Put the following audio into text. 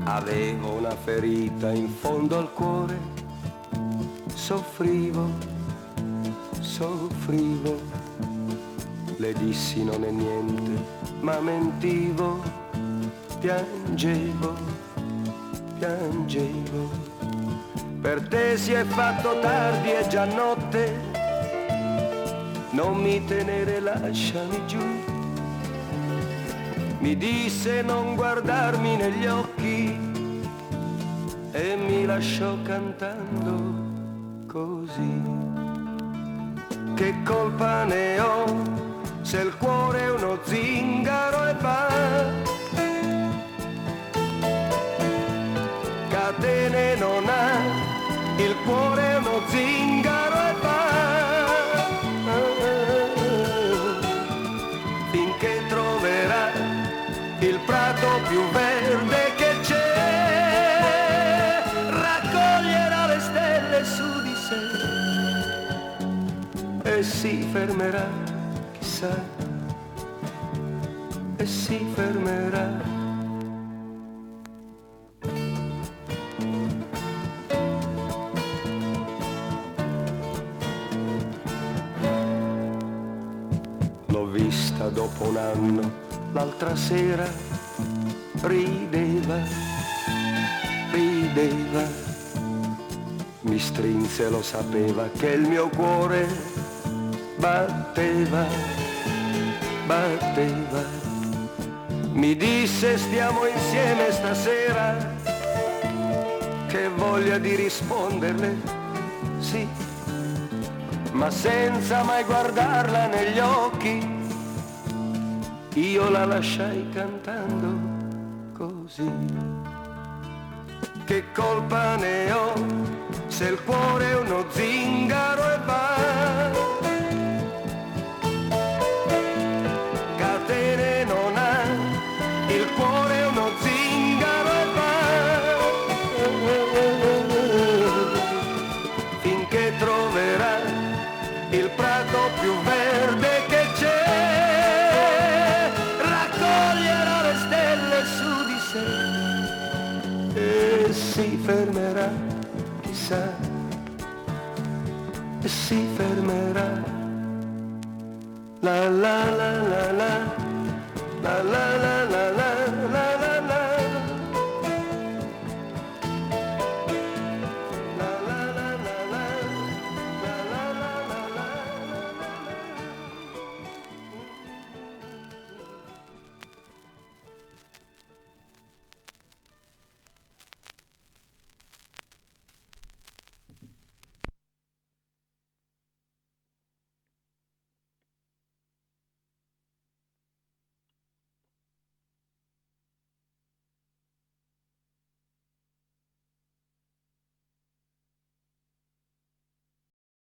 Avevo una ferita in fondo al cuore, soffrivo, soffrivo. Le dissi non è niente, ma mentivo, piangevo, piangevo. Per te si è fatto tardi, è già notte, non mi tenere, lasciami giù. Mi disse non guardarmi negli occhi e mi lasciò cantando così. Che colpa ne ho se il cuore è uno zingaro e va? Catene non ha, il cuore è uno zingaro e va. Finché troverà il prato più verde che c'è, raccoglierà le stelle su di sé e si fermerà, chissà, e si fermerà. L'ho vista dopo un anno, l'altra sera, rideva, rideva, mi strinse, lo sapeva che il mio cuore batteva, batteva. Mi disse stiamo insieme stasera, che voglia di risponderle, sì, ma senza mai guardarla negli occhi. Io la lasciai cantando così. Che colpa ne ho se il cuore è uno zingaro e va? Catene non ha, il cuore è uno zingaro e va. Finché troverà il prato più verde che c'è, raccoglierà le stelle su di sé e si fermerà, chissà, e si fermerà. La la la la la, la la la la la.